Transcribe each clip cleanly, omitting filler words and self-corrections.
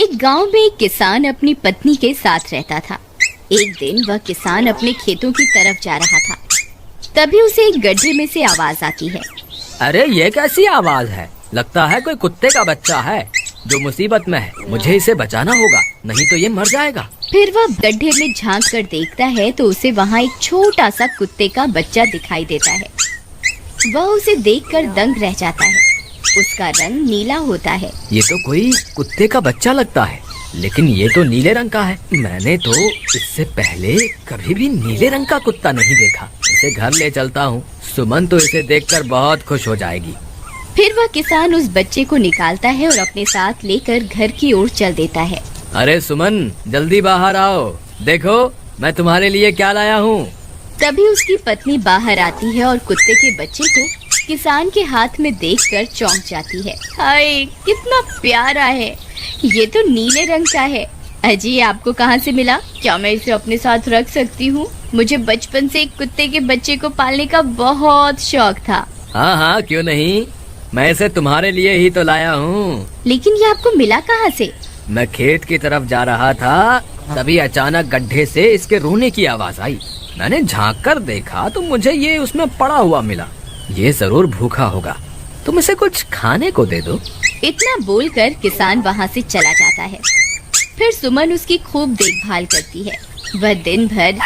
एक गांव में एक किसान अपनी पत्नी के साथ रहता था। एक दिन वह किसान अपने खेतों की तरफ जा रहा था। तभी उसे एक गड्ढे में से आवाज आती है। अरे ये कैसी आवाज है? लगता है कोई कुत्ते का बच्चा है जो मुसीबत में है। मुझे इसे बचाना होगा, नहीं तो ये मर जाएगा। फिर वह गड्ढे में झांक कर देखता है तो उसे वहाँ एक छोटा सा कुत्ते का बच्चा दिखाई देता है। वह उसे देखकर दंग रह जाता है। उसका रंग नीला होता है। ये तो कोई कुत्ते का बच्चा लगता है, लेकिन ये तो नीले रंग का है। मैंने तो इससे पहले कभी भी नीले रंग का कुत्ता नहीं देखा। इसे घर ले चलता हूँ, सुमन तो इसे देखकर बहुत खुश हो जाएगी। फिर वह किसान उस बच्चे को निकालता है और अपने साथ लेकर घर की ओर चल देता है। अरे सुमन, जल्दी बाहर आओ, देखो मैं तुम्हारे लिए क्या लाया हूँ। तभी उसकी पत्नी बाहर आती है और कुत्ते के बच्चे को किसान के हाथ में देखकर चौंक जाती है। हाय, कितना प्यारा है! ये तो नीले रंग का है। अजी, ये आपको कहाँ से मिला? क्या मैं इसे अपने साथ रख सकती हूँ? मुझे बचपन से एक कुत्ते के बच्चे को पालने का बहुत शौक था। हाँ हाँ, क्यों नहीं, मैं इसे तुम्हारे लिए ही तो लाया हूँ। लेकिन ये आपको मिला कहाँ से? मैं खेत की तरफ जा रहा था, तभी अचानक गड्ढे से इसके रोने की आवाज आई। मैंने झांक कर देखा तो मुझे ये उसमें पड़ा हुआ मिला। ये जरूर भूखा होगा, तुम इसे कुछ खाने को दे दो। इतना बोलकर किसान वहाँ से चला जाता है। फिर सुमन उसकी खूब देखभाल करती है। वह दिन भर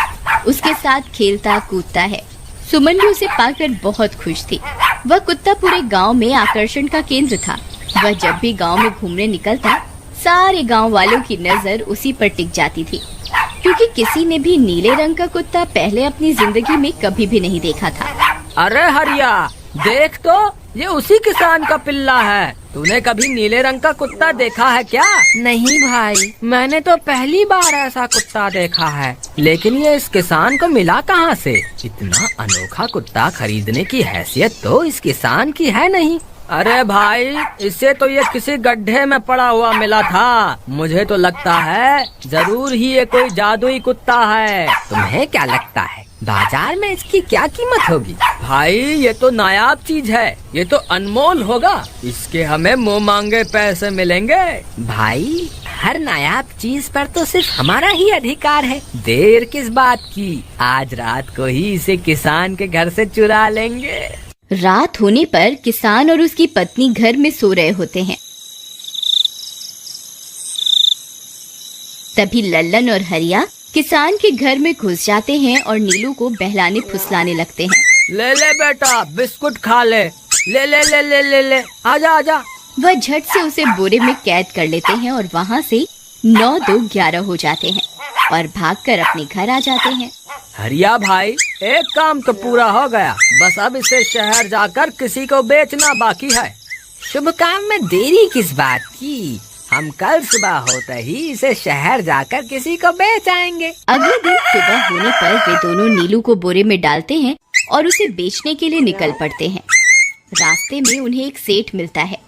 उसके साथ खेलता कूदता है। सुमन भी उसे पाकर बहुत खुश थी। वह कुत्ता पूरे गांव में आकर्षण का केंद्र था। वह जब भी गांव में घूमने निकलता, सारे गांव वालों की नजर उसी पर टिक जाती थी, क्योंकि किसी ने भी नीले रंग का कुत्ता पहले अपनी जिंदगी में कभी भी नहीं देखा था। अरे हरिया, देख तो, ये उसी किसान का पिल्ला है। तूने कभी नीले रंग का कुत्ता देखा है क्या? नहीं भाई, मैंने तो पहली बार ऐसा कुत्ता देखा है। लेकिन ये इस किसान को मिला कहाँ से? इतना अनोखा कुत्ता खरीदने की हैसियत तो इस किसान की है नहीं। अरे भाई, इससे तो ये किसी गड्ढे में पड़ा हुआ मिला था। मुझे तो लगता है जरूर ही ये कोई जादुई कुत्ता है। तुम्हें क्या लगता है बाजार में इसकी क्या कीमत होगी? भाई, ये तो नायाब चीज है, ये तो अनमोल होगा। इसके हमें मुंह मांगे पैसे मिलेंगे। भाई, हर नायाब चीज पर तो सिर्फ हमारा ही अधिकार है। देर किस बात की, आज रात को ही इसे किसान के घर से चुरा लेंगे। रात होने पर किसान और उसकी पत्नी घर में सो रहे होते हैं। तभी लल्लन और हरिया किसान के घर में घुस जाते हैं और नीलू को बहलाने फुसलाने लगते हैं। ले ले बेटा, बिस्कुट खा ले। ले ले ले ले ले ले, आजा आजा। वह झट से उसे बोरे में कैद कर लेते हैं और वहाँ से 9-2-11 हो जाते हैं और भागकर अपने घर आ जाते हैं। हरिया भाई, एक काम तो पूरा हो गया, बस अब इसे शहर जाकर किसी को बेचना बाकी है। शुभ काम में देरी किस बात की? हम कल सुबह होते ही इसे शहर जाकर किसी को बेच आएंगे। अगले दिन सुबह होने पर वे दोनों नीलू को बोरे में डालते हैं और उसे बेचने के लिए निकल पड़ते हैं। रास्ते में उन्हें एक सेठ मिलता है।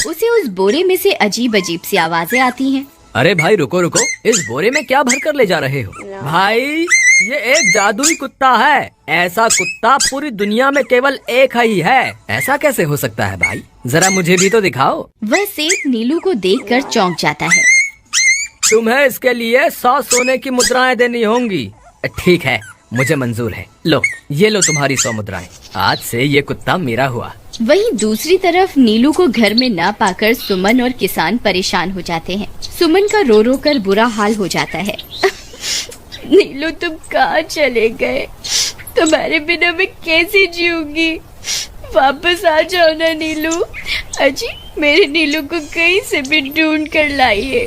उसे उस बोरे में से अजीब अजीब सी आवाजें आती हैं। अरे भाई, रुको रुको, इस बोरे में क्या भर कर ले जा रहे हो? भाई, ये एक जादुई कुत्ता है। ऐसा कुत्ता पूरी दुनिया में केवल एक ही है। ऐसा कैसे हो सकता है भाई? जरा मुझे भी तो दिखाओ। वह सेठ नीलू को देखकर चौंक जाता है। तुम्हें इसके लिए 100 सोने की मुद्राएं देनी होंगी। ठीक है, मुझे मंजूर है। लो, ये लो तुम्हारी 100 मुद्राएं। आज से ये कुत्ता मेरा हुआ। वहीं दूसरी तरफ नीलू को घर में न पाकर सुमन और किसान परेशान हो जाते हैं। सुमन का रो रो कर बुरा हाल हो जाता है। नीलू, तुम कहाँ चले गए? तुम्हारे बिना मैं कैसे जीऊंगी? वापस आ जाओ ना नीलू। अजी, मेरे नीलू को कहीं से भी ढूंढ कर लाइए।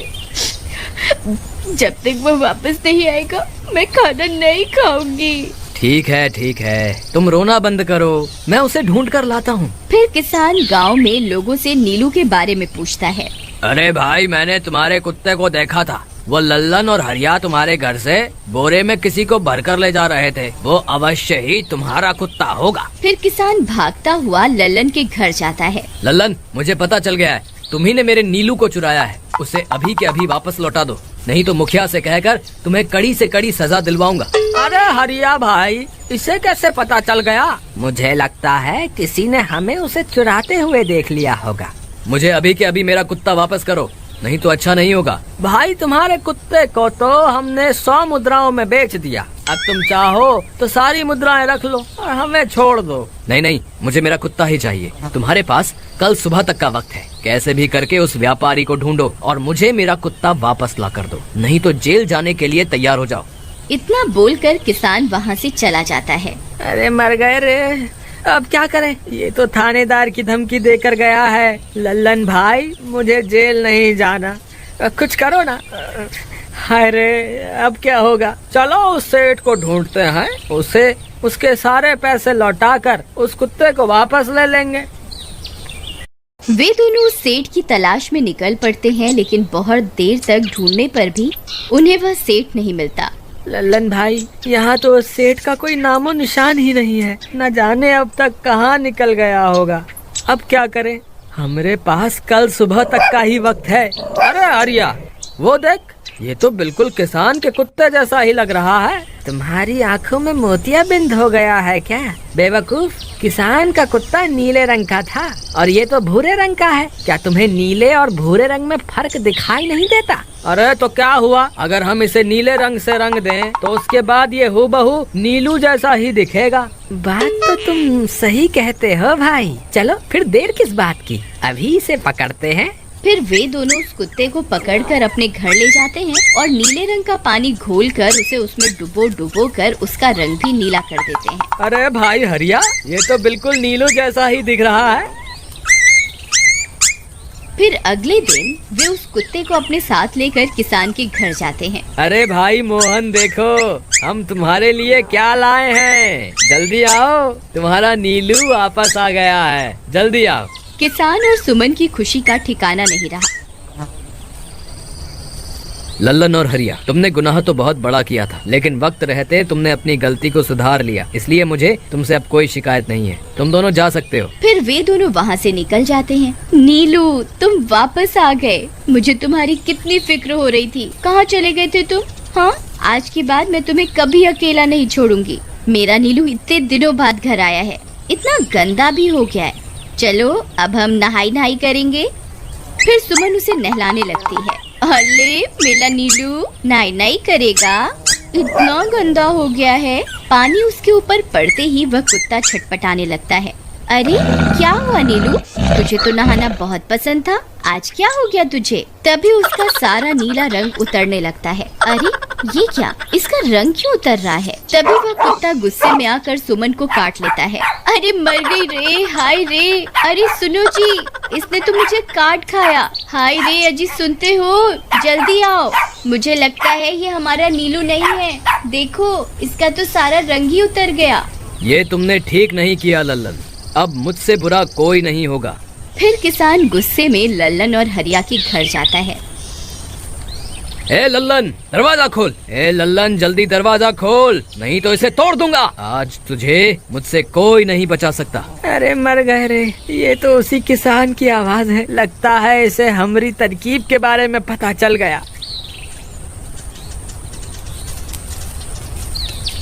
जब तक वो वापस नहीं आएगा मैं खाना नहीं खाऊंगी। ठीक है, तुम रोना बंद करो, मैं उसे ढूंढ कर लाता हूँ। फिर किसान गांव में लोगों से नीलू के बारे में पूछता है। अरे भाई, मैंने तुम्हारे कुत्ते को देखा था। वो लल्लन और हरिया तुम्हारे घर से बोरे में किसी को भरकर ले जा रहे थे। वो अवश्य ही तुम्हारा कुत्ता होगा। फिर किसान भागता हुआ लल्लन के घर जाता है। लल्लन, मुझे पता चल गया है, तुम्ही ने मेरे नीलू को चुराया है। उसे अभी के अभी वापस लौटा दो, नहीं तो मुखिया से कहकर तुम्हें कड़ी से कड़ी सजा दिलवाऊंगा। अरे हरिया भाई, इसे कैसे पता चल गया? मुझे लगता है किसी ने हमें उसे चुराते हुए देख लिया होगा। मुझे अभी के अभी मेरा कुत्ता वापस करो, नहीं तो अच्छा नहीं होगा। भाई तुम्हारे कुत्ते को तो हमने 100 मुद्राओं में बेच दिया, अब तुम चाहो तो सारी मुद्राएं रख लो और हमें छोड़ दो। नहीं नहीं, मुझे मेरा कुत्ता ही चाहिए। तुम्हारे पास कल सुबह तक का वक्त है, कैसे भी करके उस व्यापारी को ढूंढो और मुझे मेरा कुत्ता वापस ला कर दो, नहीं तो जेल जाने के लिए तैयार हो जाओ। इतना बोलकर किसान वहाँ से चला जाता है। अरे मर गए रे, अब क्या करें, ये तो थानेदार की धमकी देकर गया है। लल्लन भाई, मुझे जेल नहीं जाना, कुछ करो ना। हाय रे, अब क्या होगा। चलो उस सेठ को ढूंढते हैं, उसे उसके सारे पैसे लौटाकर उस कुत्ते को वापस ले लेंगे। वे दोनों उस सेठ की तलाश में निकल पड़ते हैं, लेकिन बहुत देर तक ढूंढने पर भी उन्हें वह सेठ नहीं मिलता। लल्लन भाई, यहाँ तो उस सेठ का कोई नामो निशान ही नहीं है, न जाने अब तक कहाँ निकल गया होगा। अब क्या करें, हमारे पास कल सुबह तक का ही वक्त है। अरे आर्या, वो देख, ये तो बिल्कुल किसान के कुत्ते जैसा ही लग रहा है। तुम्हारी आंखों में मोतियाबिंद हो गया है क्या बेवकूफ? किसान का कुत्ता नीले रंग का था और ये तो भूरे रंग का है। क्या तुम्हें नीले और भूरे रंग में फर्क दिखाई नहीं देता? अरे तो क्या हुआ, अगर हम इसे नीले रंग से रंग दें तो उसके बाद ये हूबहू नीलू जैसा ही दिखेगा। बात तो तुम सही कहते हो भाई, चलो फिर देर किस बात की, अभी इसे पकड़ते हैं। फिर वे दोनों उस कुत्ते को पकड़कर अपने घर ले जाते हैं और नीले रंग का पानी घोलकर उसे उसमें डुबो कर उसका रंग भी नीला कर देते हैं। अरे भाई हरिया, ये तो बिल्कुल नीलू जैसा ही दिख रहा है। फिर अगले दिन वे उस कुत्ते को अपने साथ लेकर किसान के घर जाते हैं। अरे भाई मोहन, देखो हम तुम्हारे लिए क्या लाए हैं, जल्दी आओ, तुम्हारा नीलू वापस आ गया है, जल्दी आओ। किसान और सुमन की खुशी का ठिकाना नहीं रहा। लल्लन और हरिया, तुमने गुनाह तो बहुत बड़ा किया था, लेकिन वक्त रहते तुमने अपनी गलती को सुधार लिया, इसलिए मुझे तुमसे अब कोई शिकायत नहीं है, तुम दोनों जा सकते हो। फिर वे दोनों वहाँ से निकल जाते हैं। नीलू, तुम वापस आ गए, मुझे तुम्हारी कितनी फिक्र हो रही थी, कहाँ चले गए थे तुम? हाँ, आज के बाद मैं तुम्हें कभी अकेला नहीं छोड़ूंगी। मेरा नीलू इतने दिनों बाद घर आया है, इतना गंदा भी हो गया है। चलो अब हम नहाई करेंगे। फिर सुमन उसे नहलाने लगती है। अरे मेरा नीलू नहाई करेगा, इतना गंदा हो गया है। पानी उसके ऊपर पड़ते ही वह कुत्ता छटपटाने लगता है। अरे क्या हुआ नीलू, तुझे तो नहाना बहुत पसंद था, आज क्या हो गया तुझे? तभी उसका सारा नीला रंग उतरने लगता है। अरे ये क्या, इसका रंग क्यों उतर रहा है? तभी वह कुत्ता गुस्से में आकर सुमन को काट लेता है। अरे मर गई रे, हाय रे। अरे सुनो जी, इसने तो मुझे काट खाया। हाय रे अजी, सुनते हो? जल्दी आओ, मुझे लगता है ये हमारा नीलू नहीं है। देखो, इसका तो सारा रंग ही उतर गया। ये तुमने ठीक नहीं किया लल्लन, अब मुझसे बुरा कोई नहीं होगा। फिर किसान गुस्से में लल्लन और हरिया के घर जाता है। ए लल्लन, दरवाजा खोल। ए लल्लन, जल्दी दरवाजा खोल, नहीं तो इसे तोड़ दूंगा। आज तुझे मुझसे कोई नहीं बचा सकता। अरे मर गए रे, ये तो उसी किसान की आवाज है, लगता है इसे हमारी तरकीब के बारे में पता चल गया।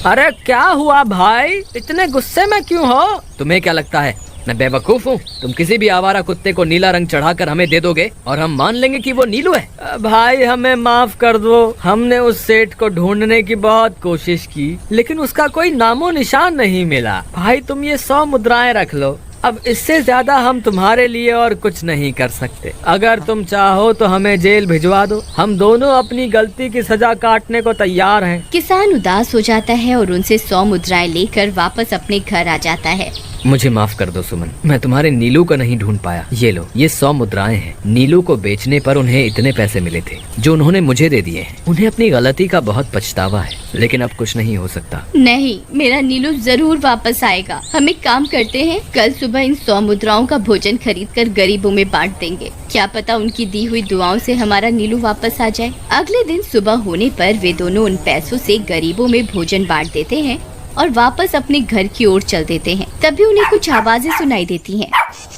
अरे क्या हुआ भाई, इतने गुस्से में क्यों हो? तुम्हें क्या लगता है मैं बेवकूफ हूँ? तुम किसी भी आवारा कुत्ते को नीला रंग चढ़ाकर हमें दे दोगे और हम मान लेंगे कि वो नीलू है? भाई हमें माफ कर दो, हमने उस सेठ को ढूंढने की बहुत कोशिश की, लेकिन उसका कोई नामो निशान नहीं मिला। भाई तुम ये 100 मुद्राएं रख लो, अब इससे ज्यादा हम तुम्हारे लिए और कुछ नहीं कर सकते। अगर तुम चाहो तो हमें जेल भिजवा दो, हम दोनों अपनी गलती की सजा काटने को तैयार हैं। किसान उदास हो जाता है और उनसे 100 मुद्राएं लेकर वापस अपने घर आ जाता है। मुझे माफ कर दो सुमन, मैं तुम्हारे नीलू को नहीं ढूंढ पाया। ये लो, ये 100 मुद्राएं हैं। नीलू को बेचने पर उन्हें इतने पैसे मिले थे जो उन्होंने मुझे दे दिए हैं। उन्हें अपनी गलती का बहुत पछतावा है, लेकिन अब कुछ नहीं हो सकता। नहीं, मेरा नीलू जरूर वापस आएगा। हम एक काम करते हैं, कल सुबह इन 100 मुद्राओं का भोजन खरीदकर गरीबों में बांट देंगे। क्या पता उनकी दी हुई दुआओं से हमारा नीलू वापस आ जाए। अगले दिन सुबह होने पर वे दोनों उन पैसों से गरीबों में भोजन बांट देते हैं और वापस अपने घर की ओर चल देते हैं। तभी उन्हें कुछ आवाजें सुनाई देती हैं।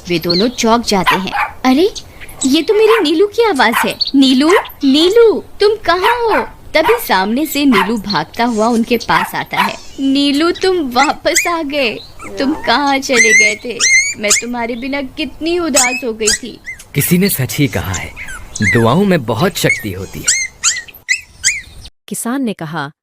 वे दोनों चौंक जाते हैं। अरे ये तो मेरी नीलू की आवाज है। नीलू, नीलू तुम कहाँ हो? तभी सामने से नीलू भागता हुआ उनके पास आता है। नीलू तुम वापस आ गए, तुम कहाँ चले गए थे? मैं तुम्हारे बिना कितनी उदास हो गई थी। किसी ने सच ही कहा है, दुआओं में बहुत शक्ति होती है। किसान ने कहा,